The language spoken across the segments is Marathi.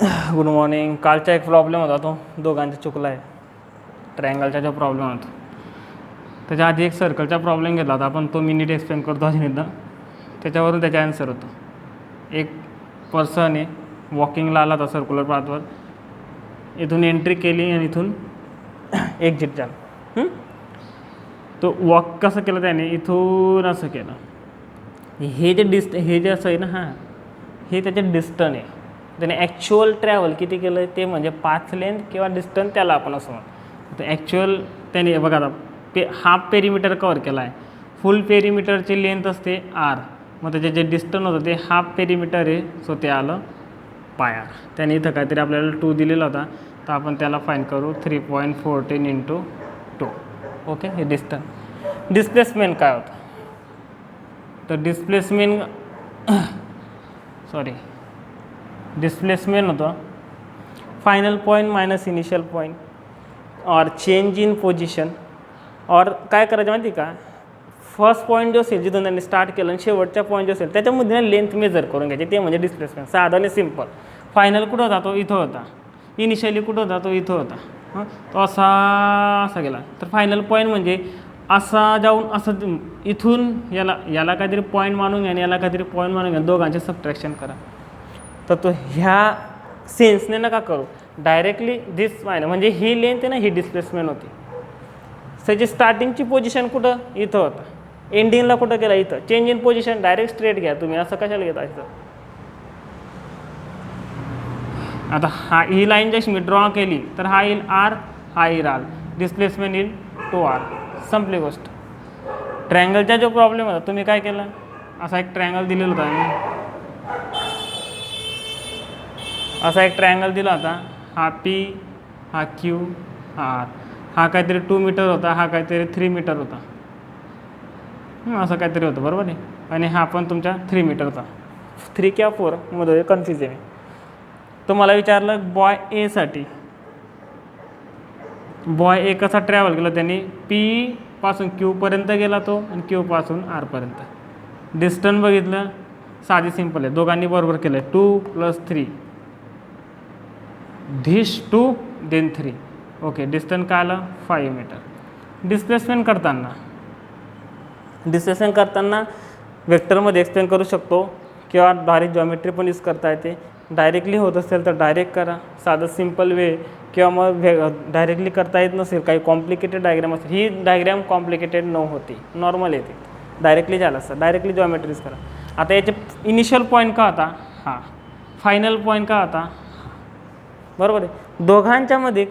Good morning. कालचा एक प्रॉब्लेम होता, तो दोघांचा चुकला आहे. ट्रायंगलचा जो प्रॉब्लेम होता त्याच्या आधी एक सर्कलचा प्रॉब्लेम घेतला होता आपण, तो मी नीट एक्सप्लेन करतो अजून एकदा. त्याच्यावरून त्याचा ॲन्सर होतो. एक पर्सन आहे, वॉकिंगला आला होता सर्क्युलर पाथवर, इथून एंट्री केली आणि इथून एक्झिट झाला. तो वॉक कसं केलं त्याने, इथून असं केलं. हे जे असं आहे ना, हे त्याचे डिस्टन्स आहे. त्याने ॲक्च्युअल ट्रॅव्हल किती केलं आहे ते म्हणजे पाथ लेंथ किंवा डिस्टन्स, त्याला आपण असं म्हणतो. तर ॲक्च्युअल त्याने बघा आता हाफ पेरीमीटर कवर केला आहे. फुल पेरीमीटरची लेंथ असते आर, मग त्याचे जे डिस्टन्स होतं ते हाफ पेरीमीटर आहे, सो ते आलं पाय आर. त्याने इथं काहीतरी आपल्याला 2 दिलेला होता, तर आपण त्याला फाईंड करू 3.14 × 2. ओके, हे डिस्टन्स. डिस्प्लेसमेंट काय होतं, तर डिस्प्लेसमेंट होतं final point minus initial point और चेंज इन पोजिशन. और काय करायचं माहिती का, फर्स्ट पॉईंट जो असेल जिथून त्यांनी स्टार्ट केलं आणि शेवटचा पॉईंट जो असेल त्याच्यामध्ये लेंथ मेजर करून घ्यायची, ते म्हणजे डिस्प्लेसमेंट. साधा आणि सिम्पल. फायनल कुठं होता, तो इथं होता. इनिशियली कुठं होता, तो इथं होता. तो असा गेला. तर फायनल पॉईंट म्हणजे असा जाऊन असं इथून याला काहीतरी पॉईंट मानून घ्या आणि याला काहीतरी पॉईंट मानून घ्या, दोघांचे सबट्रॅक्शन करा. तर तो ह्या सेन्सने नका करू, डायरेक्टली दिस मायनस म्हणजे ही लेंथ आहे ना, ही डिस्प्लेसमेंट होती. त्याची स्टार्टिंगची पोझिशन कुठं, इथं होतं. एंडिंगला कुठं गेला, इथं. Change in position direct straight घ्या तुम्ही, असं कशाला घेता इथं. आता ही लाईन जशी मी ड्रॉ केली तर हा येईल आर, हा येईल आर. डिस्प्लेसमेंट येईल 2r. संपली गोष्ट. ट्रायंगलचा जो प्रॉब्लेम होता, तुम्ही काय केलं, असा एक ट्रायंगल दिलेला होता मी, असा एक ट्रायंगल दिला होता. हा P, हा Q, हा R. हा काहीतरी 2 मीटर होता, हा काहीतरी 3 मीटर होता. असं काहीतरी होतं, बरोबर आहे. आणि हा पण तुमचा 3 मीटर होता. 3 किंवा 4 मध्ये कन्फ्यूज आहे मी. तुम्हाला विचारलं बॉय एसाठी, बॉय ए कसा ट्रॅव्हल केला त्यांनी, P पासून Q पर्यंत गेला तो आणि Q पासून R पर्यंत. डिस्टन्स बघितलं, साधी सिंपल आहे, दोघांनी बरोबर केलं आहे. 2 + 3, धिस 2 देन 3. ओके, डिस्टन्स काय आलं, 5 मीटर. डिस्प्लेसमेंट करताना वेक्टरमध्ये एक्सप्लेन करू शकतो किंवा डायरेक्ट जॉमेट्री पण यूज करता येते. डायरेक्टली होत असेल तर डायरेक्ट करा, साधं सिम्पल वे, किंवा मग डायरेक्टली करता येत नसेल, काही कॉम्प्लिकेटेड डायग्राम असेल, ही डायग्राम कॉम्प्लिकेटेड न होती, नॉर्मल येते. डायरेक्टली झालं असतं, डायरेक्टली जॉमेट्रीज करा. आता याचे इनिशियल पॉईंट का होता, हा. फायनल पॉईंट का होता, बरोबर आहे. दोघांच्यामध्ये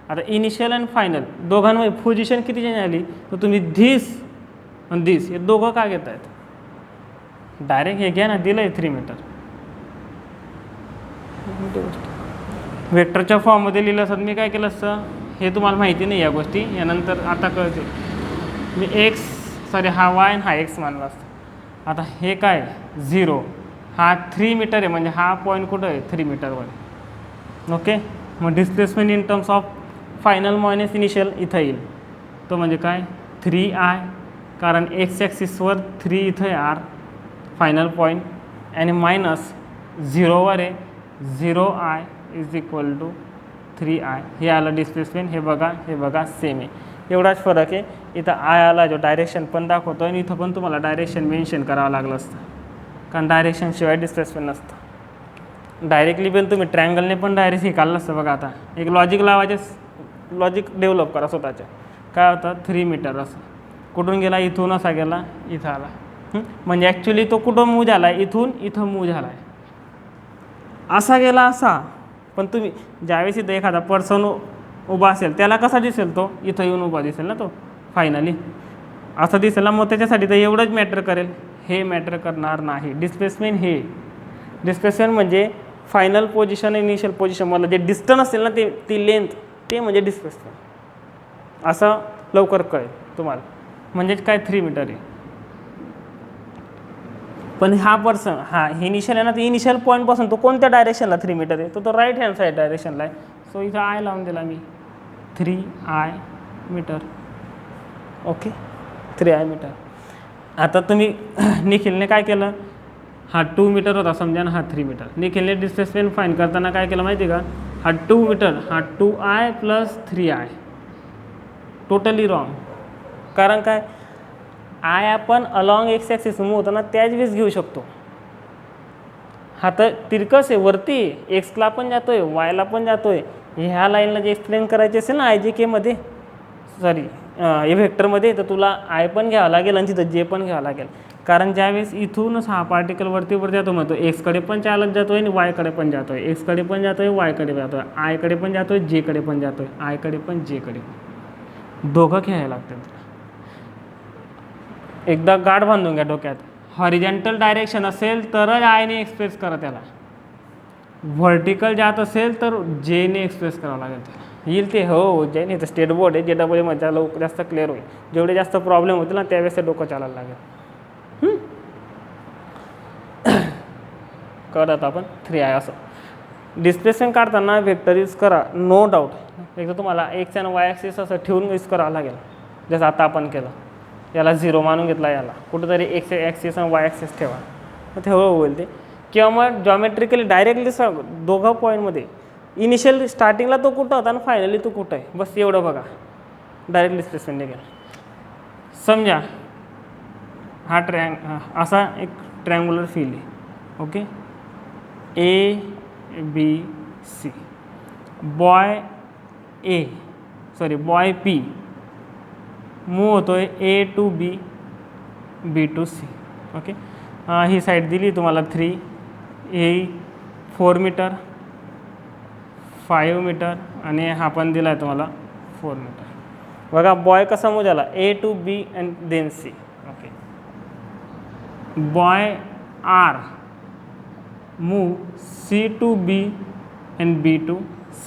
आता इनिशियल आणि फायनल दोघांमध्ये पोझिशन किती चेंज झाली, तर तुम्ही धिस आणि धिस हे दोघं का घेत आहेत, डायरेक्ट हे घ्या ना, दिलं आहे 3 मीटर. वेक्टरच्या फॉर्ममध्ये लिहिलं असतं, मी काय केलं असतं, हे तुम्हाला माहिती नाही या गोष्टी, यानंतर आता कळते. मी हा y आणि हा x मानला असतं. आता हे काय 0, हा 3 मीटर आहे, म्हणजे हा पॉईंट कुठं आहे, 3 मीटरवर. ओके, मग displacement in terms of final minus initial इथं येईल, तो म्हणजे काय 3i, कारण x ॲक्सिसवर 3 इथं आहे r फायनल पॉईंट, आणि मायनस 0वर आहे 0i = 3i. हे आलं डिस्प्लेसमेंट. हे बघा सेम आहे, एवढाच फरक आहे. इथं आय आला जो डायरेक्शन पण दाखवतो, आणि इथं पण तुम्हाला डायरेक्शन मेन्शन करावं लागलं असतं, कारण डायरेक्शनशिवाय डिस्प्लेसमेंट नसतं. डायरेक्टली पण तुम्ही ट्रायंगलने पण डायरेक्ट हे काढलं असतं. बघा, आता एक लॉजिक लावायचे, लॉजिक डेव्हलप करा स्वतःच्या. काय होतं, 3 मीटर असं कुठून गेला, इथून असा गेला, इथं आला. म्हणजे ॲक्च्युली तो कुठं मूव झाला आहे, इथं मूव झाला आहे, असा गेला असा. पण तुम्ही ज्यावेळेस इथं एखादा पर्सन उभा असेल, त्याला कसा दिसेल, तो इथं येऊन उभा दिसेल ना, तो फायनली असं दिसेल ना. मग त्याच्यासाठी तर एवढंच मॅटर करेल, हे मॅटर करणार नाही. डिस्प्लेसमेंट म्हणजे फायनल पोझिशन, इनिशियल पोझिशन, मला जे डिस्टन्स असेल ना, ती लेंथ, ते म्हणजे डिस्प्लेसमेंट. असं लवकर कळेल तुम्हाला. म्हणजेच काय 3 मीटर आहे. पण हा पर्सन, हे इनिशियल आहे ना, ते इनिशियल पॉईंटपासून तो कोणत्या डायरेक्शनला 3 मीटर आहे, तो राईट हँड साईड डायरेक्शनला आहे. सो इथं आय लावून दिला मी, 3i metre. Okay, 3i metre. आता तुम्ही निखिलने काय केलं, हा 2 मीटर होता समजा ना, हा 3 मीटर. निखिलने डिस्प्लेसमेंट फाईंड करताना काय केलं माहिती आहे का, हा 2 मीटर, हा 2i + 3i. Totally wrong. कारण काय, आय आपण अलॉंग एक्स ॲक्सिस मूव्ह होताना त्याच वेळेस घेऊ शकतो. हा तर तिरकस आहे, वरती एक्सला पण जातोय, वायला पण जातोय. ह्या लाईनला जे एक्सप्लेन करायचे असेल ना IJKमध्ये, सॉरी हे व्हेक्टरमध्ये, तर तुला आय पण घ्यावं लागेल आणि तिथं जे पण घ्यावं लागेल. कारण ज्यावेळेस इथूनच हा पार्टिकल वरती जातो म्हणतो, एक्सकडे पण चालत जातोय आणि वायकडे पण जातोय, एक्सकडे पण जातोय, वायकडे जातोय, आयकडे पण जातोय, जेकडे पण जातोय, आयकडे पण जेकडे पण. दोघं घ्यायला लागतात. एकदा गाठ बांधून घ्या डोक्यात. हॉरिझॉन्टल डायरेक्शन असेल तरच आयने एक्सप्रेस करा त्याला, व्हर्टिकल जात असेल तर जेने एक्सप्रेस करावं लागेल त्याला. येईल ते, हो जेने. तर स्टेट बोर्ड आहे, JEE त्याला जास्त क्लिअर होईल. जेवढे जास्त प्रॉब्लेम होतील ना त्यावेळेस ते डोकं चालायला लागेल. करत आपण 3i असं. डिस्प्लेसमेंट काढताना व्हेक्टर यूज करा, नो डाऊट. एकदा तुम्हाला एक्स आणि वाय ॲक्सिस असं ठेवून यूज करावं लागेल, जसं आता आपण केलं. याला 0 मानून घेतला, याला कुठंतरी एक्स ॲक्सिस आणि वाय ॲक्सिस ठेवा, मग तेव्हा होईल ते. किंवा मग जॉमेट्रिकली डायरेक्टली दोघं पॉईंटमध्ये इनिशियल स्टार्टिंगला तो कुठं होता आणि फायनली तो कुठं आहे, बस एवढं बघा. डायरेक्ट डिस्प्लेसमेंट निघेल. समजा हा असा एक ट्रँग्युलर फील आहे, okay. ABC. Boy P move होतोय A to B, B to C, okay. He side दिली तुम्हाला 3, हे 4 मीटर, 5 मीटर आणि हा पण दिला आहे तुम्हाला 4 मीटर. बघा बॉय कसा मूव्ह झाला, A to B and then C, okay. Boy R move C to B and B to C.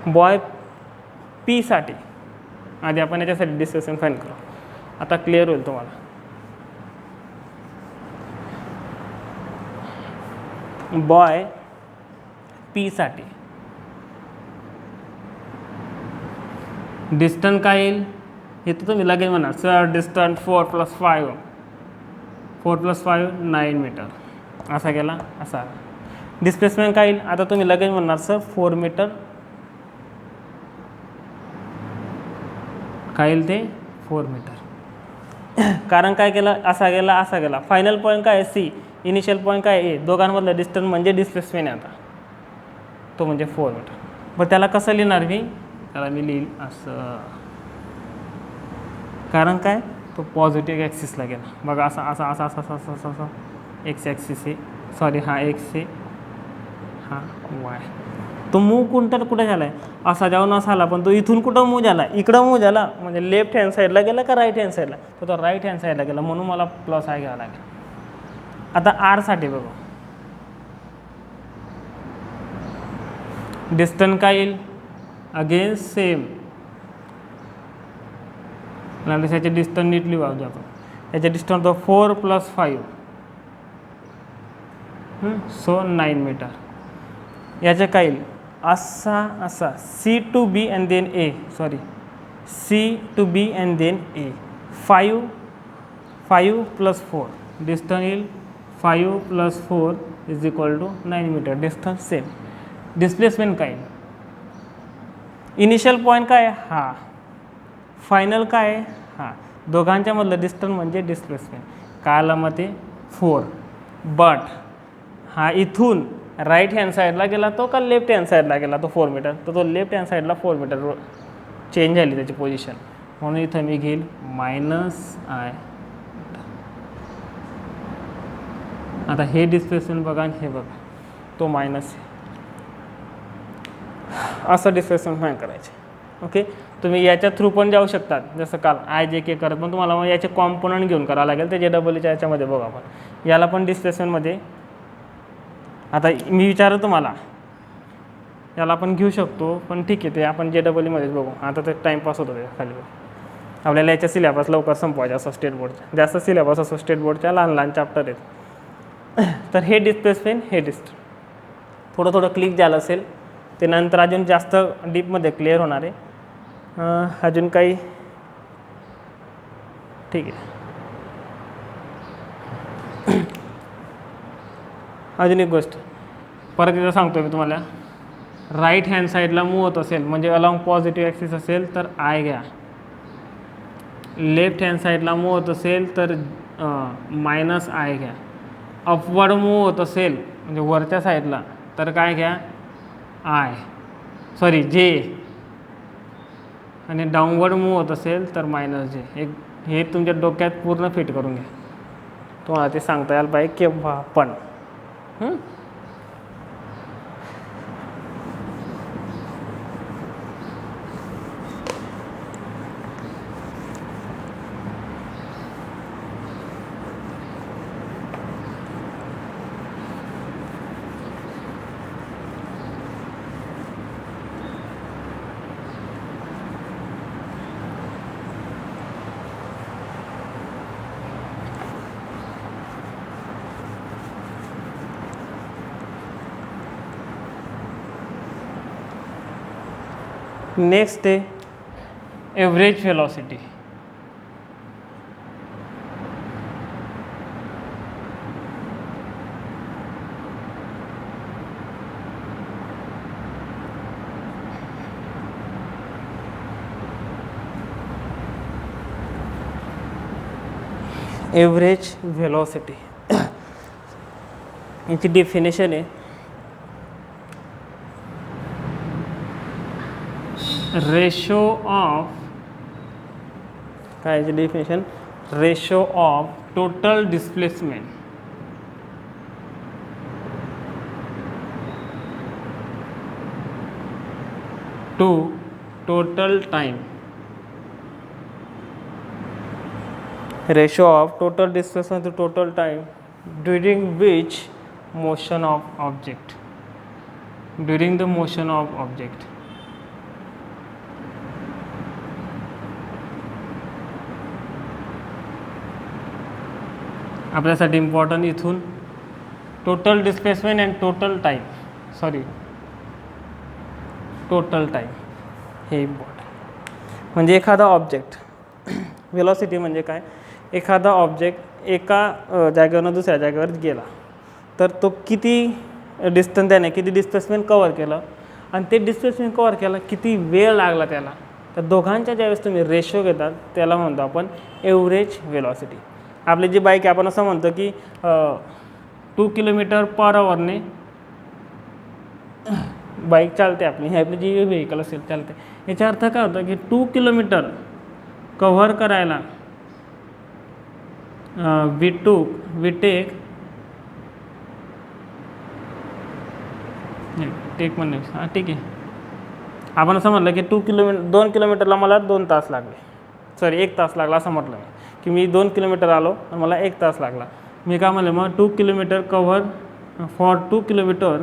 Boy P साठी आधी आपण याच्यासाठी डिस्कशन फाईन करू. आता क्लिअर होईल तुम्हाला. बॉय P साठी डिस्टन्स काय येईल हे तर तुम्ही लगेच म्हणा, सर डिस्टन्स 4 + 5, 4 + 5 9 मीटर असा गेला, असा. डिस्प्लेसमेंट काय येईल आता तुम्ही लगेच म्हणणार, सर 4 मीटर काय येईल ते 4 मीटर. कारण काय केलं, असा गेला, असा गेला. फायनल पॉईंट काय आहे C, इनिशियल पॉईंट काय आहे A. दोघांमधलं डिस्टन्स म्हणजे डिस्प्लेसमेंट आहे आता, तो म्हणजे 4 मीटर. बरं त्याला कसं लिहिणार मी, त्याला मी लिहिल असं. कारण काय, तो पॉझिटिव्ह ॲक्सिसला गेला बघा, असा असा असा असा असा असा असा एक्स ॲक्सिस आहे, सॉरी हा एक्स आहे, हा वाय. तो मूव्ह कुठं झाला आहे, असा जाऊन असा आला, पण तो इथून कुठं मूव्ह झाला, इकडं मूव्ह झाला, म्हणजे लेफ्ट हँड साईडला गेला का राईट हँड साईडला, तो राईट हँड साईडला गेला, म्हणून मला +i घ्यावा लागेल. आता R साठी बघू, डिस्टन्स काय येईल, अगेन सेम. याचे डिस्टन्स नीट लिहू आपण. याचे डिस्टन्स होतो 4 + 5, सो 9 मीटर. याचे काय येईल, असा असा C to B and then A, sorry C to B and then A. 5 + 4 distance येईल, 5 + 4 = 9 मीटर. Distance same. डिस्प्लेसमेंट काय, इनिशियल पॉईंट काय हा, फायनल काय हा. दोघांच्या मधलं डिस्टन्स म्हणजे डिस्प्लेसमेंट. कायला मग ते 4. बट हा इथून राईट हँड साईडला गेला तो का लेफ्ट हँड साईडला गेला तो 4 मीटर, तर तो लेफ्ट हँड साईडला 4 मीटर चेंज झाली त्याची पोझिशन, म्हणून इथं मी घेईल -i. आता हे डिस्प्लेसमेंट बघा आणि हे बघा, तो मायनस आहे. असं डिस्प्लेसमेंट फाईंड करायचे, ओके. तुम्ही याच्या थ्रू पण जाऊ शकतात, जसं काल IJK करत, पण तुम्हाला मग याचे कॉम्पोनंट घेऊन करावं लागेल. ते JEEच्या याच्यामध्ये बघू आपण. याला पण डिस्प्लेसमेंटमध्ये आता मी विचारतो तुम्हाला, याला आपण घेऊ शकतो, पण ठीक आहे ते आपण JEEमध्येच बघू. आता ते टाईमपास होतो त्याच्या खाली. आपल्याला याच्या सिलेबस लवकर संपवायचा असं स्टेट बोर्डच्या, जास्त सिलेबस असं स्टेट बोर्डच्या लहान लहान चॅप्टर आहेत. तर हे डिस्प्लेसमेंट, हे थोडं थोडं क्लिक झालं असेल, ते नंतर अजून जास्त डीपमध्ये क्लिअर होणार आहे. अजून काही ठीक आहे. अजून एक गोष्ट परत एकदा सांगतो मी तुम्हाला, राईट हँड साईडला मूव होत असेल म्हणजे अलॉंग पॉझिटिव्ह ॲक्सिस असेल तर आय घ्या, लेफ्ट हँड साईडला मूव होत असेल तर मायनस आय घ्या, अपवर्ड मूव होत असेल म्हणजे वरच्या साईडला तर काय घ्या जे, आणि डाऊनवर्ड मूव होत असेल तर मायनस जे. हे तुमच्या डोक्यात पूर्ण फिट करून घ्या, तुम्हाला ते सांगता यायला पाहिजे केव्हा पण. नेक्स्ट आहे एव्हरेज वेलॉसिटी. एव्हरेज वेलॉसिटी याची डेफिनेशन आहे रेशो ऑफ, काय याची definition, ratio of total displacement to total time, ratio of total displacement to total time during which motion of object, during the motion of object. आपल्यासाठी इम्पॉर्टंट इथून total displacement and total time, total time हे इम्पॉर्टंट. म्हणजे एखादा ऑब्जेक्ट, वेलॉसिटी म्हणजे काय, एखादा ऑब्जेक्ट एका जागेवरून दुसऱ्या जागेवर गेला तर तो किती डिस्टन्स, त्याने किती डिस्प्लेसमेंट कवर केलं आणि ते डिस्प्लेसमेंट कवर केलं किती वेळ लागला त्याला, तर दोघांच्या ज्यावेळेस तुम्ही रेशो घेतात त्याला म्हणतो आपण एव्हरेज वेलॉसिटी. आपली जी बाईक आहे आपण असं म्हणतो की 2 km/h बाईक चालते आपली, ही आपली जी व्हेकल असेल चालते. याचा अर्थ काय होतं की 2 किलोमीटर कव्हर करायला वी टेक पण नाही, हां ठीक आहे, आपण असं म्हटलं की 2 किलोमीटरला मला 2 तास लागले, 1 तास लागला असं म्हटलं मी की मी 2 किलोमीटर आलो आणि मला 1 तास लागला. मी काय म्हणलं मग 2 kilometre cover, for 2 kilometre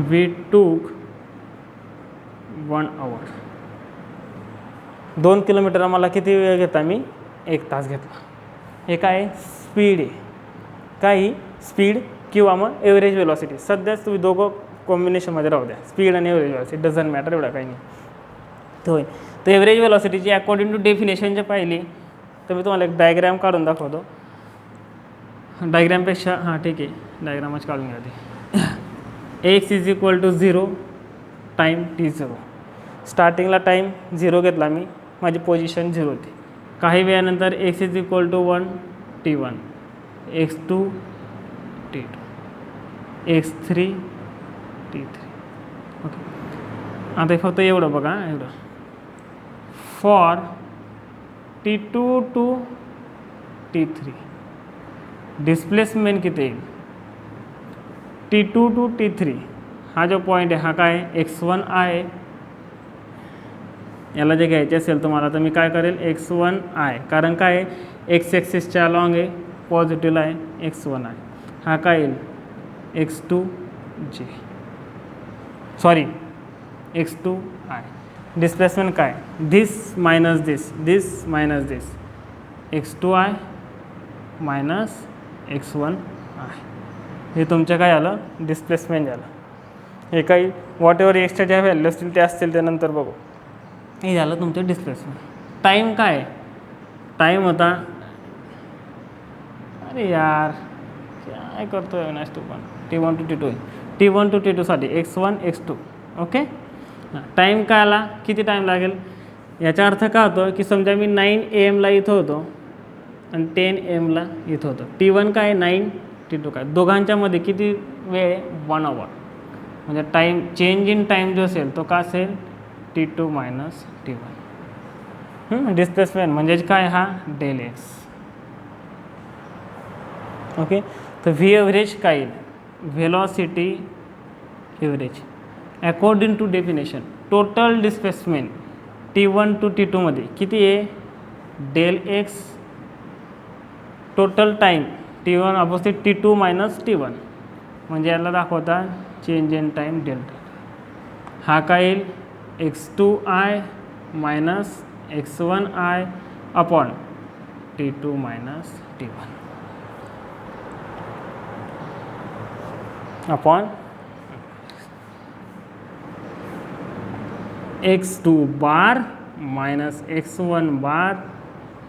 we took 1 hour. 2 kilometre मला किती वेळ घेतला, मी 1 तास घेतला. हे काय स्पीड आहे, काही स्पीड किंवा मग एव्हरेज वेलॉसिटी. सध्याच तुम्ही दोघं कॉम्बिनेशनमध्ये राहू द्या, स्पीड आणि एव्हरेज वेलॉसिटी डझंट मॅटर, एवढा काही नाही. तो होय, तर एव्हरेज वेलॉसिटीची अकॉर्डिंग टू डेफिनेशन जे पाहिली तर मी तुम्हाला एक डायग्रॅम काढून दाखवतो. डायग्रॅमपेक्षा हां ठीक आहे, डायग्रामच काढून घ्या ते. x = 0, time t0. स्टार्टिंगला टाईम 0 घेतला मी, माझी पोझिशन 0 होती. काही वेळानंतर x = 1 t1, x2 t2, x3 t3. Okay, आता फक्त एवढं बघा, एवढं for t2 to t3 displacement किती येईल. t2 टू t3 हा जो पॉईंट आहे हा काय x1 आहे. याला जे घ्यायचे असेल तुम्हाला तर मी काय करेल x1 आहे, कारण काय एक्स ॲक्सिसच्या अलॉंग आहे, पॉझिटिव्हला आहे x1 आहे. हा काय येईल x2 जे, x2 आहे. डिस्प्लेसमेंट काय, दिस मायनस दिस मायनस दिस, x2 आहे मायनस x1 आहे. हे तुमचं काय आलं डिस्प्लेसमेंट झालं. हे काही व्हॉट एव्हर एक्सच्या ज्या व्हॅल्यू असतील ते असतील त्यानंतर बघू. हे झालं तुमचं डिस्प्लेसमेंट. टाईम काय, टाईम होता अरे यार काय करतो आहे अविनाश तू पण. T1 to T2 T1 to T2साठी x1 x2. Okay. Time काय आला, किती टाईम लागेल, याचा अर्थ काय होतो की समजा मी 9 AM इथं होतो आणि 10 AM इथं होतो. T1 काय 9, T2 काय, दोघांच्यामध्ये किती वेळ आहे, 1 hour. म्हणजे टाईम चेंज इन टाईम जो असेल तो का असेल T2 मायनस T1. डिस्प्लेसमेंट म्हणजेच काय, हा डेल एक्स. ओके. तर व्ही एव्हरेज काय येईल, velocity average according to definition. Total displacement T1 to T2 मध्ये किती आहे, del X. Total time T1 opposite T2 minus T1 म्हणजे याला दाखवता चेंज इन टाईम डेल्टा. हा काय येईल x2i minus x1i upon T2 minus T1 upon x2 बार मायनस x1 बार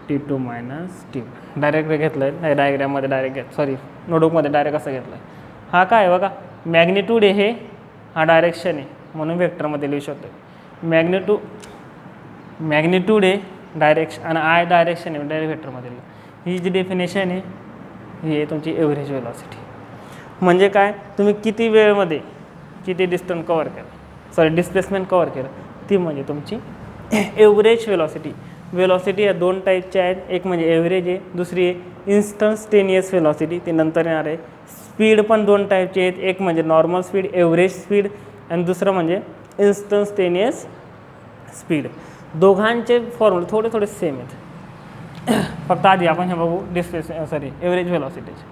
T2 मायनस T1. डायरेक्ट घेतलं आहे, नाही डायग्रॅममध्ये डायरेक्ट सॉरी नोटबुकमध्ये डायरेक्ट असं घेतलं आहे. हा काय बघा मॅग्निट्यूड आहे, हा डायरेक्शन आहे म्हणून वेक्टरमध्ये लिहू शकतो. मॅग्निट्यूड आहे डायरेक्शन आणि आय डायरेक्शन आहे डायरेक्ट वेक्टरमध्ये लिहू. ही जी डेफिनेशन आहे ही आहे तुमची एव्हरेज वेलॉसिटी. म्हणजे काय, तुम्ही किती वेळेमध्ये किती डिस्टन्स कवर केलं, सॉरी डिस्प्लेसमेंट कवर केलं, ती म्हणजे तुमची एव्हरेज वेलॉसिटी. वेलॉसिटी या 2 टाईपच्या आहेत, एक म्हणजे एव्हरेज आहे, दुसरी आहे इन्स्टंटेनियस वेलॉसिटी, ती नंतर येणार आहे. स्पीड पण 2 टाईपचे आहेत, एक म्हणजे नॉर्मल स्पीड एव्हरेज स्पीड आणि दुसरं म्हणजे इन्स्टंटेनियस स्पीड. दोघांचे फॉर्म्युले थोडे थोडे सेम आहेत. फक्त आधी आपण हे बघू एव्हरेज वेलॉसिटीचे.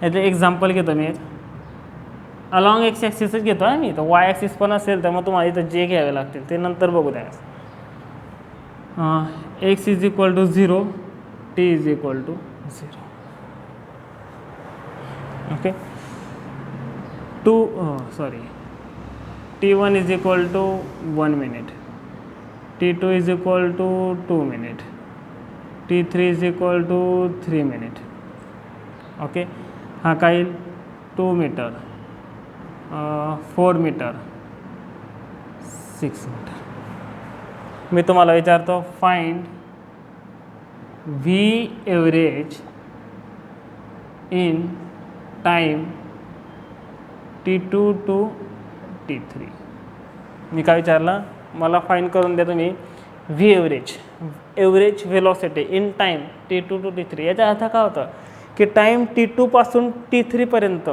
याचं एक्झाम्पल घेतो मी, अलॉंग एक्स ॲक्सिसच घेतो आहे मी, तर वाय ॲक्सिस पण असेल तर मग तुम्हाला इथं जे घ्यावे लागतील ते नंतर बघू द्या. x is equal to 0, t is equal to 0. Okay. T1 is equal to 1 minute, T2 is equal to 2 minute, T3 is equal to 3 minute. Okay. हा काय येईल 2 मीटर, 4 मीटर, 6 मीटर. मी तुम्हाला विचारतो find V average in time T2 to T3. मी काय विचारलं, मला फाइंड करून द्या तुम्ही V average velocity in time T2 to T3. याचा अर्थ काय होतं की टाईम T2 पासून T3 पर्यंत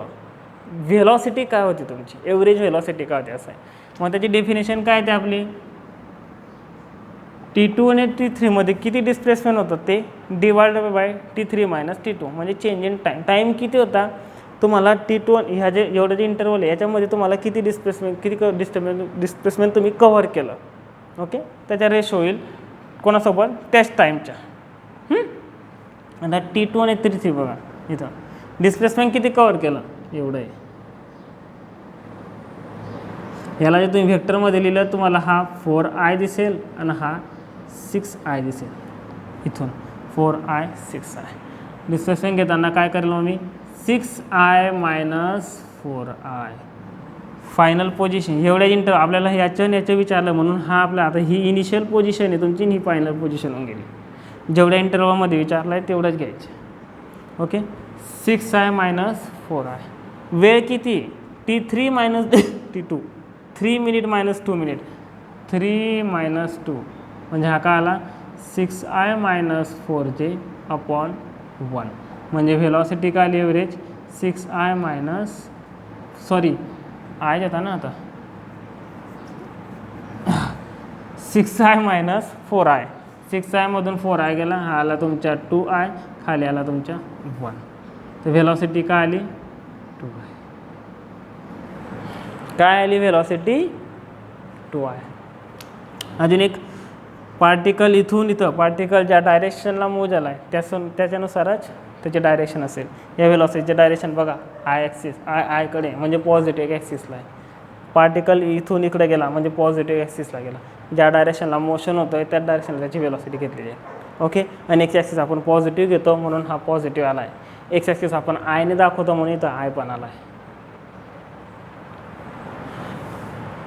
व्हेलॉसिटी काय होती तुमची, एव्हरेज व्हेलॉसिटी काय होती असं आहे. मग त्याची डेफिनेशन काय ते आपली T2 आणि T3 मध्ये किती डिस्प्लेसमेंट होतं ते divided by T3 minus T2 म्हणजे चेंज इन टाईम. टाईम किती होता तुम्हाला T2 ह्या जे एवढं जे इंटरवल आहे याच्यामध्ये तुम्हाला किती डिस्प्लेसमेंट तुम्ही कव्हर केलं. ओके. त्याचा रेशो होईल कोणासोबत, त्याच टाईमच्या. आता T2 आणि T3 बघा इथं डिस्प्लेसमेंट किती कव्हर केलं एवढं आहे. याला जे तुम्ही व्हेक्टरमध्ये लिहिलं तुम्हाला हा 4i दिसेल आणि हा 6i दिसेल. इथून 4i 6i डिस्प्लेसमेंट घेताना काय करेल मग मी 6i minus 4i. Final position एवढ्या आपल्याला याचं विचारलं म्हणून हा आपला आता ही इनिशियल पोझिशन आहे तुमची, ही फायनल पोझिशन होऊन गेली. जेवढ्या इंटरव्हलमध्ये विचारलं आहे तेवढंच घ्यायचं. ओके. 6i minus 4i. वेळ किती T3 minus T2, 3 minute minus 2 minute, 3 minus 2 म्हणजे हा काय आला 6i मायनस 4j अपॉन 1. म्हणजे व्हेलॉसिटी काय आली average 6i minus sorry I जाता ना आता 6i मायनस 4i. 6i मधून 4i गेला, हा आला तुमच्या 2i, खाली आला तुमच्या 1. तर व्हेलॉसिटी काय आली 2i. काय आली व्हेलॉसिटी 2i. अजून एक पार्टिकल इथून इथं पार्टिकल ज्या डायरेक्शनला मूव्ह झाला आहे त्याच्यानुसारच त्याचे डायरेक्शन असेल. या व्हेलॉसिटीचे डायरेक्शन बघा आय ॲक्सिस आयकडे म्हणजे पॉझिटिव्ह ॲक्सिसला आहे. पार्टिकल इथून इकडे गेला म्हणजे पॉझिटिव्ह ॲक्सिसला गेला. ज्या डायरेक्शनला मोशन होतं आहे त्या डायरेक्शनला त्याची व्हेलॉसिटी घेतलेली आहे. ओके. आणि एक्स ॲक्सिस आपण पॉझिटिव्ह घेतो म्हणून हा पॉझिटिव्ह आला आहे. एक्स ॲक्सिस आपण आयने दाखवतो म्हणून इथं आय पण आला आहे.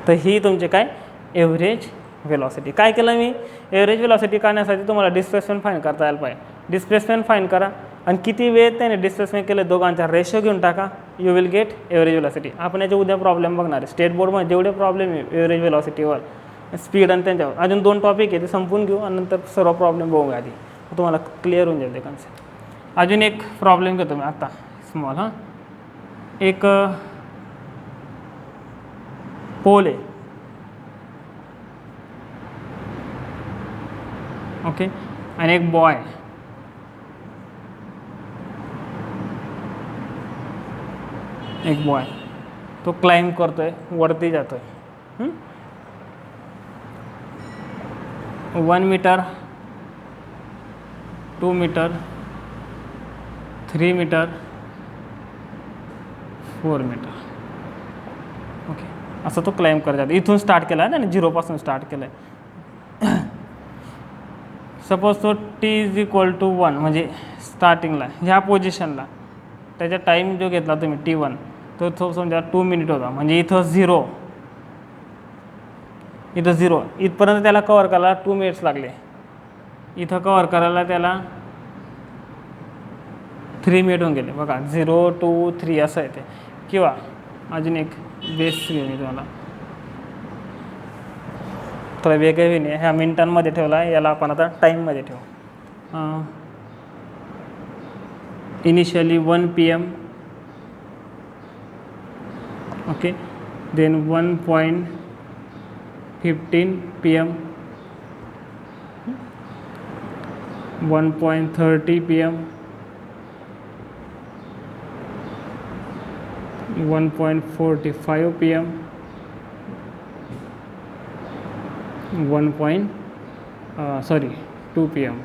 तर ही तुमचे काय एव्हरेज वेलॉसिटी. काय केलं मी एव्हरेज वेलॉसिटी काढण्यासाठी तुम्हाला डिस्प्लेसमेंट फाईन करता यायला पाहिजे. डिस्प्लेसमेंट फाईन करा आणि किती वेळ त्याने डिस्प्लेसमेंट केलं दोघांचा रेशो घेऊन टाका, you will get average velocity. आपण याच्या उद्या प्रॉब्लेम बघणार आहे. स्टेट बोर्डमध्ये जेवढे प्रॉब्लेम आहे एव्हरेज वेलॉसिटीवर, स्पीड आणि त्यांच्यावर अजून 2 टॉपिक आहे ते संपून घेऊ आणि नंतर सर्व प्रॉब्लेम बघू आधी, तुम्हाला क्लिअर होऊन जाईल ते कन्सेप्ट. अजून एक प्रॉब्लेम घेतो मी आता स्मॉल. एक पोल आहे, ओके, आणि एक बॉय, तो क्लाइंब करतोय, वरती जातोय. 1 metre, 2 metre, 3 metre, 4 metre. Okay, असं तो क्लाइंब करत जातो. इथून स्टार्ट केला आहे ना, 0पासून स्टार्ट केलं आहे. सपोज तो t=1 म्हणजे स्टार्टिंगला ह्या पोझिशनला त्याचा टाईम जो घेतला तुम्ही t1 तो समजा 2 मिनिट होता. म्हणजे इथं 0 इथपर्यंत त्याला कवर करायला 2 मिनिट्स लागले. इथं कवर करायला त्याला 3 मिनिट होऊन गेले. बघा 0, 2, 3 असं आहे ते. किंवा अजून एक बेस घेऊन तुम्हाला थोडा वेगळं होईल. ह्या मिनिटांमध्ये ठेवला आहे, याला आपण आता टाईममध्ये ठेवू. Initially 1 PM, okay, then 1.15 PM, 1.30 PM, 1.45 PM, 2 PM.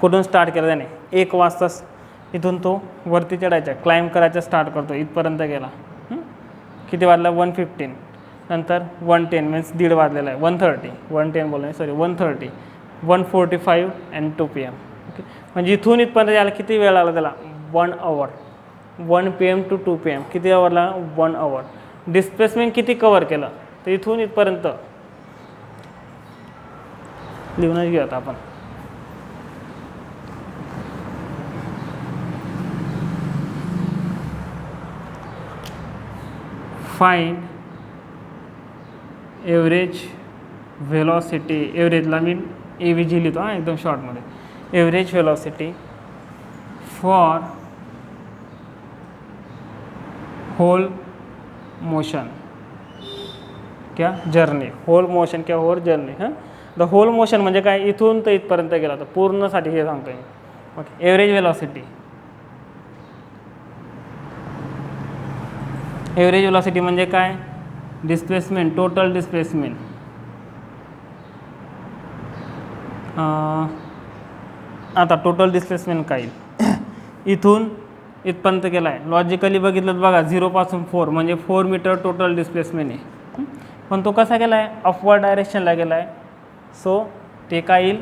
कुठून स्टार्ट केलं त्याने 1 वाजता इथून तो वरती चढायचा, क्लाइंब करायचा स्टार्ट करतो, इथपर्यंत गेला. किती वाजला 1:15, नंतर 1:10 मीन्स 1:30 वाजलेला आहे, 1:30, 1:10 बोललो 1:30, 1:45 अँड 2 PM. ओके, म्हणजे इथून इथपर्यंत यायला किती वेळ लागला त्याला 1 आवर. 1 PM to 2 PM किती आवरला 1 आवर. डिस्प्लेसमेंट किती कवर केलं तर इथून इथपर्यंत लिहूनच घेऊयात आपण. Find average velocity. एव्हरेजला मी AVG लिहितो एकदम शॉर्टमध्ये. Average velocity for whole motion क्या जर्नी. होल मोशन क्या whole journey. The whole motion म्हणजे काय, इथून तर इथपर्यंत गेला तर पूर्णसाठी हे सांगतो मी. Okay, average velocity. Average velocity म्हणजे काय, डिस्प्लेसमेंट, टोटल डिस्प्लेसमेंट. आता टोटल डिस्प्लेसमेंट काय इथून इथपर्यंत गेला आहे. लॉजिकली बघितलं बघा 0पासून 4 म्हणजे 4 मीटर टोटल डिस्प्लेसमेंट आहे. पण तो कसा गेला आहे, अपवर्ड डायरेक्शनला गेला आहे. सो ते काय येईल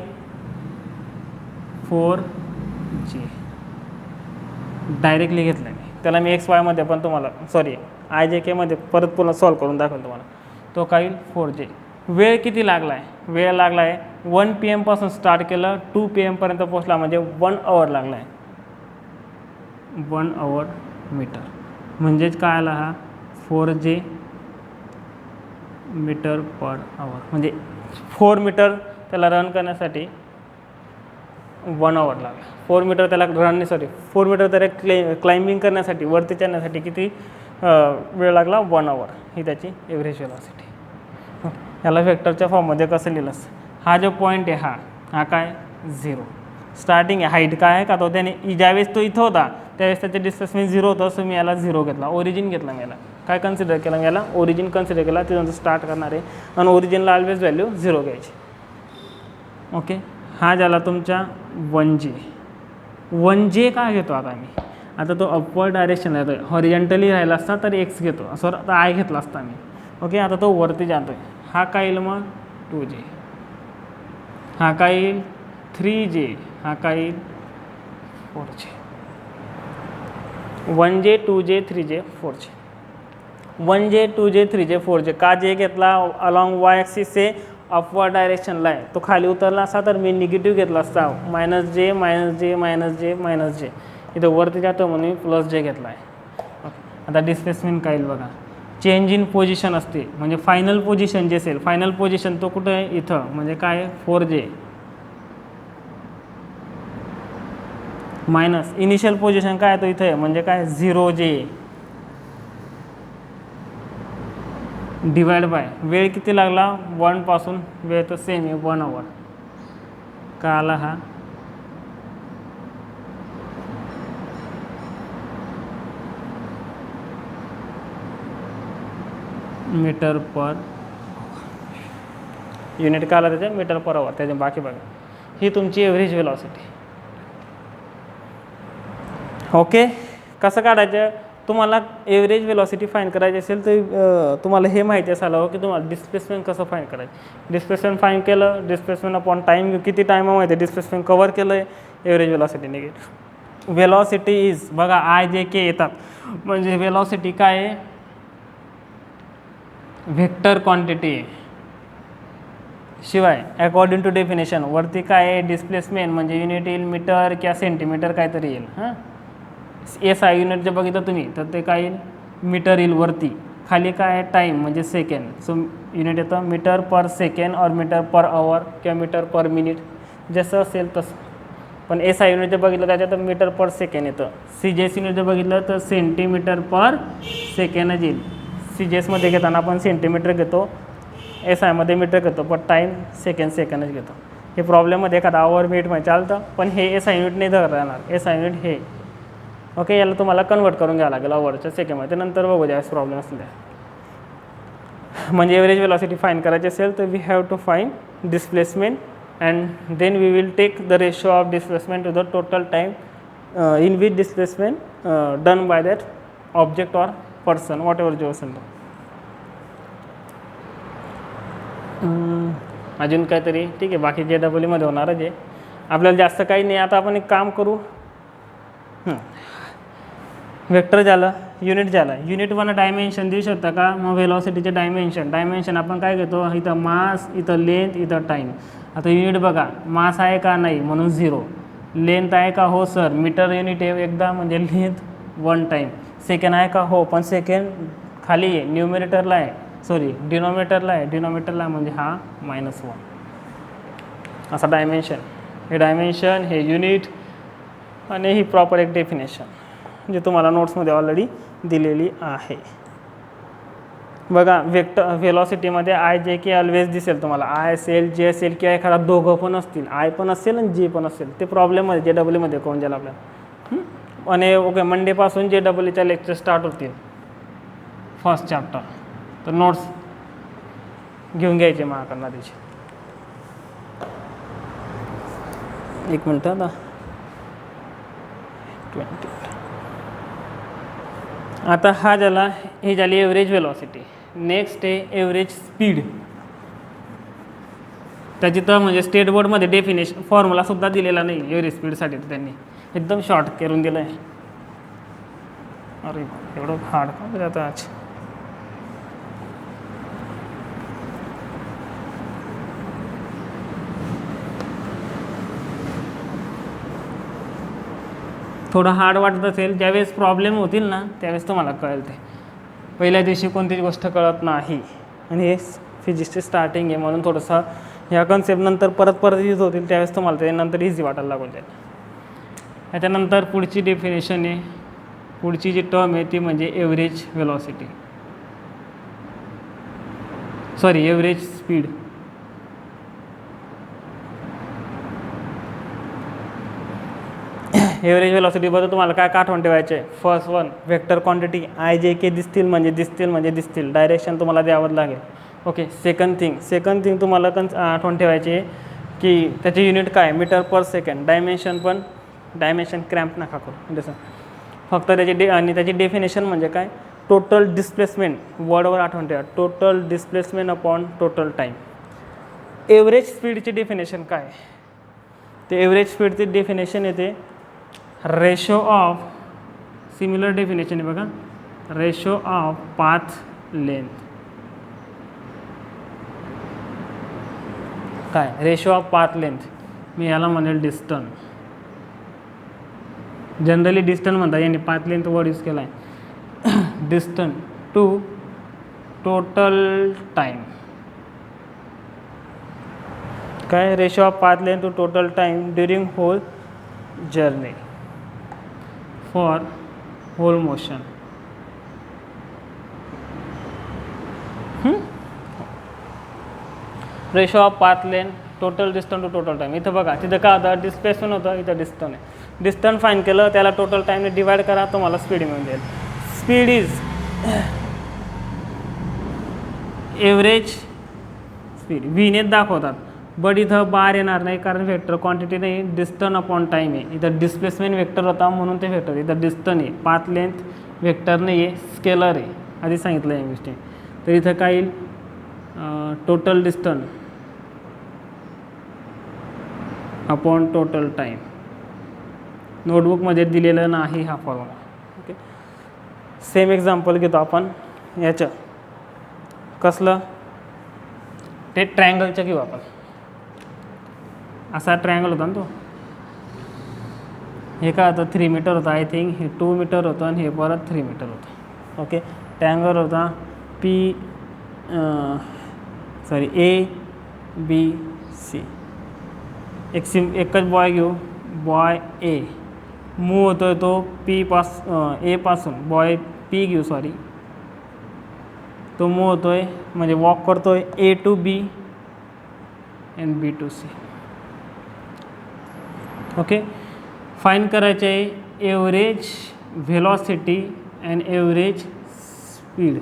4G. डायरेक्टली घेतलं मी त्याला, मी XYमध्ये पण तुम्हाला IJK मध्ये परत पुन्हा सॉल्व करून दाखवलं तुम्हाला. तो काय येईल 4G. वेळ किती लागला आहे, वेळ लागला आहे 1 PM पासून स्टार्ट केलं 2 PM पर्यंत पोहोचला म्हणजे 1 आवर लागला आहे. 1 आवर मीटर म्हणजेच काय आला हा 4G मीटर पर आवर. म्हणजे 4 मीटर त्याला रन करण्यासाठी 1 आवर लागला. 4 मीटर त्याला 4 मीटर त्याला क्लाइंबिंग करण्यासाठी, वरती चढण्यासाठी किती वेळ लागला 1 आवर. ही त्याची एव्हरेज वेलॉसिटी. याला वेक्टरच्या फॉर्ममध्ये कसं लिहिलं, हा जो पॉईंट आहे हा काय 0 स्टार्टिंग आहे. हाईट काय आहे का तो त्याने ज्यावेळेस तो इथं होता त्यावेळेस त्याचे डिस्प्लेसमेंट 0 होतं. सो मी याला 0 घेतला, ओरिजिन घेतला. मी याला काय कन्सिडर केलं, मी याला ओरिजिन कन्सिडर केला. तिथून स्टार्ट करणार आहे आणि ओरिजिनला ऑलवेज व्हॅल्यू 0 घ्यायची. ओके, हा झाला तुमचा 1G. 1J काय घेतो आता मी, आता तो अपवर्ड डायरेक्शन आहे, हॉरिझॉन्टली राहिला असता तर X घेतो, असं आता I घेतला असता मी. ओके, आता तो वरती जातो आहे. हा काय येईल मग 2J. हा काय येईल 3J. हा काय येईल 4J 1J 2J 3J 4J 1J 2J 3J 4J का जे घेतला अलॉंग वाय ॲक्सिस से अपवर्ड डायरेक्शनला आहे तो खाली उतरला असता तर मी निगेटिव्ह घेतला असता -J -J इथं वरती जातो म्हणून +J घेतला आहे. ओके आता डिस्प्लेसमेंट काय येईल बघा चेंज इन पोझिशन असते म्हणजे फायनल पोझिशन जे असेल फायनल पोझिशन तो कुठं आहे इथं म्हणजे काय 4J मायनस इनिशियल पोझिशन काय तो इथं आहे म्हणजे काय 0J डिवाइड बाय वेळ किती लागला 1 पासून वेळ तर सेम आहे 1 आवर का आला हा मीटर पर युनिट का आला त्याच्या मीटर पर आवर त्याच्या बाकी बघा ही तुमची एव्हरेज वेलॉसिटी. ओके कसं काढायचं तुम्हाला एव्हरेज वेलॉसिटी फाईंड करायची असेल तर तुम्हाला हे माहिती असायला हवं की तुम्हाला डिस्प्लेसमेंट कसं फाईंड करायचं. डिस्प्लेसमेंट फाईंड केलं डिस्प्लेसमेंट अपॉन टाईम किती टाईमामध्ये डिस्प्लेसमेंट कवर केलं आहे एव्हरेज वेलॉसिटी निघेल. वेलॉसिटी इज बघा IJK येतात म्हणजे वेलॉसिटी काय आहे व्हेक्टर क्वांटिटी आहे शिवाय अकॉर्डिंग टू डेफिनेशन वरती काय आहे डिस्प्लेसमेंट म्हणजे युनिट येईल मीटर किंवा सेंटीमीटर काहीतरी येईल. हां SI युनिट जे बघितलं तुम्ही तर ते काय येईल मीटर येईल वरती खाली काय आहे टाईम म्हणजे सेकंड सो युनिट येतं मीटर पर सेकंड और मीटर पर आवर किंवा मीटर पर मिनिट जसं असेल तसं. पण SI युनिट जे बघितलं त्याच्यात मीटर पर सेकंड येतं. CJS युनिट जे बघितलं तर सेंटीमीटर पर सेकंडच येईल. CJSमध्ये घेताना आपण सेंटीमीटर घेतो SIमध्ये मीटर घेतो पण टाईम सेकंडच घेतो. हे प्रॉब्लेममध्ये एखादा आवर मिनिटमध्ये चालतं पण हे SI युनिट नाही धरता येणार SI युनिट हे ओके याला तुम्हाला कन्वर्ट करून घ्यावं लागेल आवरच्या सेकंडमध्ये नंतर बघू द्या प्रॉब्लेम असल्या. म्हणजे एव्हरेज वेलॉसिटी फाईंड करायची असेल तर we have to find displacement and then we will take the ratio of displacement to the total time in which displacement done by that object or person whatever जो असेल. अजून काहीतरी ठीक आहे बाकी JEEमध्ये होणारच आहे आपल्याला जास्त काही नाही. आता आपण एक काम करू वेक्टर झालं युनिट झालं युनिटवर डायमेन्शन देऊ शकता का मग वेलॉसिटीचे डायमेन्शन आपण काय घेतो इथं मास इथं लेंथ इथं टाईम. आता युनिट बघा मास आहे का नाही म्हणून 0 लेंथ आहे का हो सर मीटर युनिट आहे एकदा म्हणजे लेंथ 1 टाईम. सेकंड आहे का हो पण सेकंड खाली आहे न्यूमिनेटरला आहे सॉरी डिनॉमिनेटरला आहे म्हणजे हा -1 असा डायमेन्शन हे युनिट आणि ही प्रॉपर एक डेफिनेशन जे तुम्हाला नोट्समध्ये ऑलरेडी दिलेली आहे. बघा वेक्टर वेलॉसिटीमध्ये IJK ऑलवेज दिसेल तुम्हाला I असेल J असेल किंवा एखादा दोघं पण असतील I पण असेल आणि J पण असेल ते प्रॉब्लेममध्ये JEEमध्ये कोण जाईल आपल्याला. आणि ओके मंडेपासून JEEच्या लेक्चर स्टार्ट होतील फर्स्ट चॅप्टर तर नोट्स घेऊन घ्यायचे माझ्याकडनं त्याचे. एक मिनट आता 20 आता हा झाला ही झाली एव्हरेज वेलॉसिटी. नेक्स्ट आहे एव्हरेज स्पीड. त्याची तर म्हणजे स्टेट बोर्डमध्ये डेफिनेशन फॉर्म्युलासुद्धा दिलेला नाही एव्हरेज स्पीडसाठी त्यांनी एकदम शॉर्ट करून दिलं आहे. अरे एवढं हार्ड का जातं आज. थोडं हार्ड वाटत असेल ज्यावेळेस प्रॉब्लेम होतील ना त्यावेळेस तुम्हाला कळेल. ते पहिल्या दिवशी कोणतीच गोष्ट कळत नाही आणि हे फिजिक्सची स्टार्टिंग आहे म्हणून थोडंसं ह्या कन्सेप्ट नंतर परत यूज होतील त्यावेळेस तुम्हाला ते नंतर इझी वाटायला लागून जाईल. त्याच्यानंतर पुढची डेफिनेशन आहे पुढची जी टर्म आहे ती म्हणजे average velocity sorry average speed. एव्हरेज वेलॉसिटीबद्दल तुम्हाला काय आठवण ठेवायचे आहे. First one vector quantity IJK दिसतील डायरेक्शन तुम्हाला द्यावं लागेल. ओके सेकंड थिंग तुम्हाला आठवण ठेवायची आहे की त्याचे युनिट काय मीटर पर सेकंड. डायमेन्शन क्रॅम्प नका करू जसं फक्त त्याची डेफिनेशन म्हणजे काय टोटल डिस्प्लेसमेंट वर्डवर आठवण ठेवा total displacement upon total time. Average स्पीडची डेफिनेशन काय ते एव्हरेज स्पीडची डेफिनेशन येते रेशो ऑफ, सिमिलर डेफिनेशन आहे बघा, रेशो ऑफ पाथ लेंथ. काय रेशो ऑफ पाथ लेंथ, मी याला म्हणेल डिस्टन्स. जनरली डिस्टन्स म्हणतात, यांनी पाथ लेंथ वर्ड यूज केला आहे. Distance to total time. काय ratio of path length to total time during whole journey for whole motion. Ratio of path length total distance to total time. इथं बघा, तिथं काय होतं, डिस्प्लेसमेंट होतं, इथं डिस्टन्स आहे. डिस्टन्स फाईन केलं, त्याला टोटल टाईमने डिवाइड करा, तुम्हाला स्पीड मिळून जाईल. स्पीड इज एव्हरेज स्पीड, व्हीनेच दाखवतात, बट इथं बार येणार नाही कारण वेक्टर क्वांटिटी नाही, डिस्टन्स अपॉन टाईम आहे. इथं डिस्प्लेसमेंट वेक्टर होता म्हणून ते वेक्टर, इथं डिस्टन्स आहे, पाथ लेंथ वेक्टर नाही आहे, स्केलर आहे, आधी सांगितलं या गोष्टी. तर इथं काय येईल, total distance upon total time. नोटबुकमध्ये दिलेलं नाही हा फॉर्म्युला. ओके, सेम एक्झाम्पल घेतो आपण याचं, कसलं, ते ट्रायंगलचं घेऊ आपण. असा ट्रायंगल होता ना तो, हे काय होतं 3 मीटर होतं आय थिंक, हे 2 मीटर होतं आणि हे परत 3 मीटर होतं. ओके, ट्रायंगल होता ए बी सी. एकच बॉय घेऊ, बॉय ए मूव होतोय तो ए पासून, बॉय पी घेऊ सॉरी, तो मूव होतोय म्हणजे वॉक करतोय A to B and B to C. Okay, fine करायचे आहे average velocity and average speed.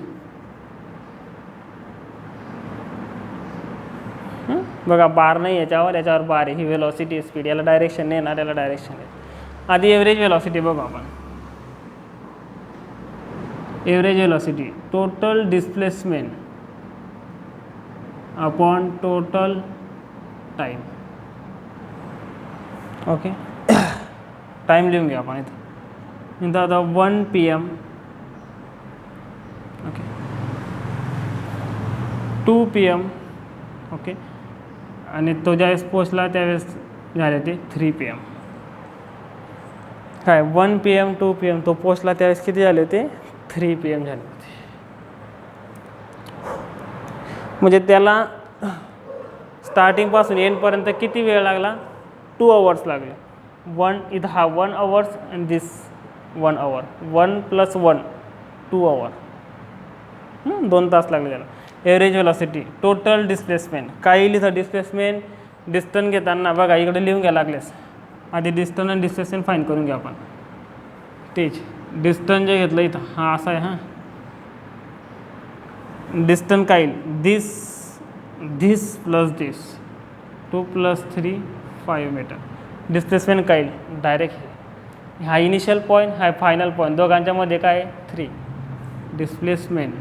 बघा बार नाही याच्यावर, याच्यावर बार आहे, ही व्हेलॉसिटी स्पीड, याला डायरेक्शन नाही येणार, याला डायरेक्शन आहे. आधी एव्हरेज व्हेलॉसिटी बघू आपण. Average velocity total displacement upon total time. Okay, time लिहून घ्या आपण इथं आता 1 PM, ओके 2 PM, ओके, आणि तो ज्यावेळेस पोचला त्यावेळेस झाले ते 3 PM. काय 1 PM 2 PM, तो पोचला त्यावेळेस किती झाले होते, 3 PM झाले होते. म्हणजे त्याला स्टार्टिंगपासून एंडपर्यंत किती वेळ लागला, 2 आवर्स लागले. इथं हा 1 आवर्स अँड दिस 1 आवर, 1 + 1 2 आवर, 2 तास लागले त्याला. एव्हरेज व्हेलॉसिटी टोटल डिस्प्लेसमेंट, काय येईल इथं डिस्प्लेसमेंट, डिस्टन्स घेताना बघा इकडे लिहून घ्या लागलेस, आधी डिस्टन्स आणि डिस्प्लेसमेंट फाईन करून घ्या आपण. तेच डिस्टन्स जे घेतलं इथं, हा असा आहे, हां डिस्टन्स काय येईल, दिस प्लस दिस, 2 + 3 5 मीटर. डिस्प्लेसमेंट काय येईल, डायरेक्ट हा इनिशियल पॉईंट, हा फायनल पॉईंट, दोघांच्या मध्ये काय 3, डिस्प्लेसमेंट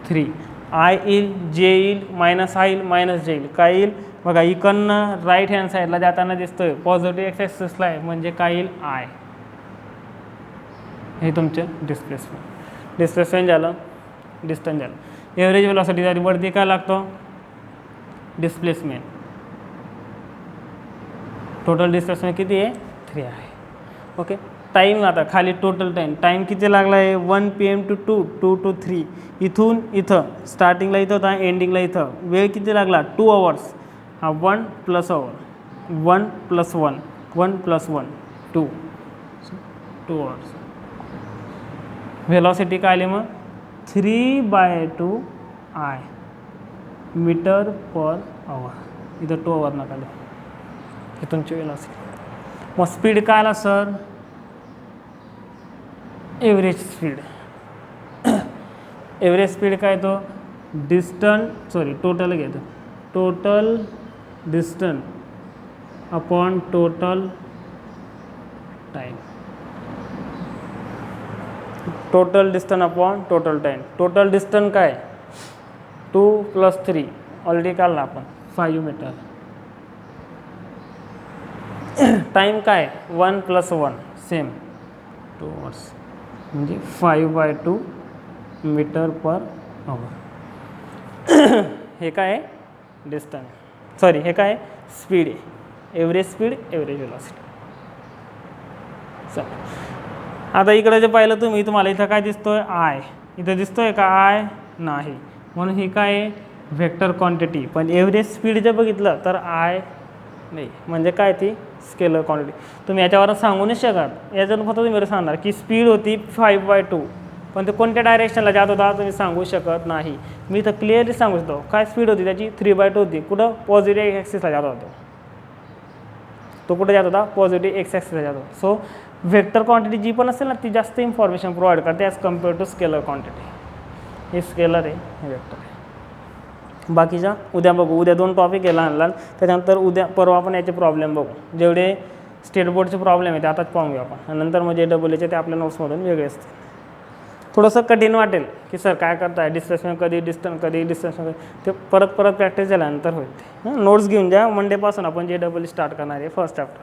3. आय येईल, जे येईल, मायनस आय येईल, मायनस जे येईल, काय येईल बघा इकडनं राईट हँड साईडला जाताना दिसतोय पॉझिटिव्ह एक्स ॲक्सिसला आहे, म्हणजे काय येईल आय. हे तुमचे डिस्प्लेसमेंट झालं, डिस्टन्स झालं. एव्हरेज व्हेलॉसिटी जरी वरती काय लागतो, डिस्प्लेसमेंट, टोटल डिस्प्लेसमेंट किती आहे 3 आहे. ओके, टाईम आता खाली टोटल टाईम किती लागला आहे, 1 PM to 2, 2 to 3, इथून इथं स्टार्टिंगला इथं होता, एंडिंगला इथं वेळ किती लागला 2 आवर्स. हा 1 + आवर, 1 + 1, 1 + 1 2 आवर्स. व्हेलॉसिटी काय आली मग 3/2 I मीटर पर आवर, इथं 2 आवर नका लिहू, हे तुमची व्हेलॉसिटी. मग स्पीड काय आला sir, average speed. Average speed काय तो टोटल घेतो, total distance upon total time. Total distance upon total time. Total distance काय 2 + 3 ऑलरेडी काढला आपण 5 मीटर. टाईम काय 1 + 1 सेम 2 hours म्हणजे 5/2 मीटर/आवर. हे काय आहे डिस्टन्स, सॉरी हे काय स्पीड आहे, एव्हरेज स्पीड एव्हरेज व्हेलॉसिटी. चल आता इकडे जे पाहिलं तुम्हाला इथं काय दिसतोय आय, इथं दिसतोय का आय नाही, म्हणून ही काय आहे व्हेक्टर क्वांटिटी. पण एव्हरेज स्पीड जर बघितलं तर आय नाही, म्हणजे काय ती स्केलर क्वांटिटी. तुम्ही याच्यावर सांगू नाही शकत, याच्यावर फक्त तुम्ही सांगणार की स्पीड होती 5/2, पण ते कोणत्या डायरेक्शनला जात होता तुम्ही सांगू शकत नाही. मी इथं क्लिअरली सांगू शकतो काय स्पीड होती त्याची 3/2 होती. कुठं पॉझिटिव्ह ॲक्सिसला जात होता तो कुठे जात होता पॉझिटिव्ह एक्स ॲक्सिसला जात होता. सो व्हेक्टर क्वांटिटी जी पण असेल ना ती जास्त इन्फॉर्मेशन प्रोव्हाइड करते as compare to scalar quantity. हे स्केलर आहे हे व्हेक्टर आहे. बाकीच्या उद्या बघू, उद्या 2 टॉपिक आहे लहान लहान, त्याच्यानंतर उद्या परवा आपण याचे प्रॉब्लेम बघू. जेवढे स्टेट बोर्डचे प्रॉब्लेम आहे ते आताच पाहूया आपण, नंतर म्हणजे डबलचे ते आपल्या नोट्समधून वेगळे असते. थोडंसं कठीण वाटेल की सर काय करताय, डिस्प्लेसमेंट कधी डिस्टन्स ते परत प्रॅक्टिस झाल्यानंतर होईल. नोट्स घेऊन जा, मंडेपासून आपण जे डबल स्टार्ट करणार आहे फर्स्ट चॅप्टर.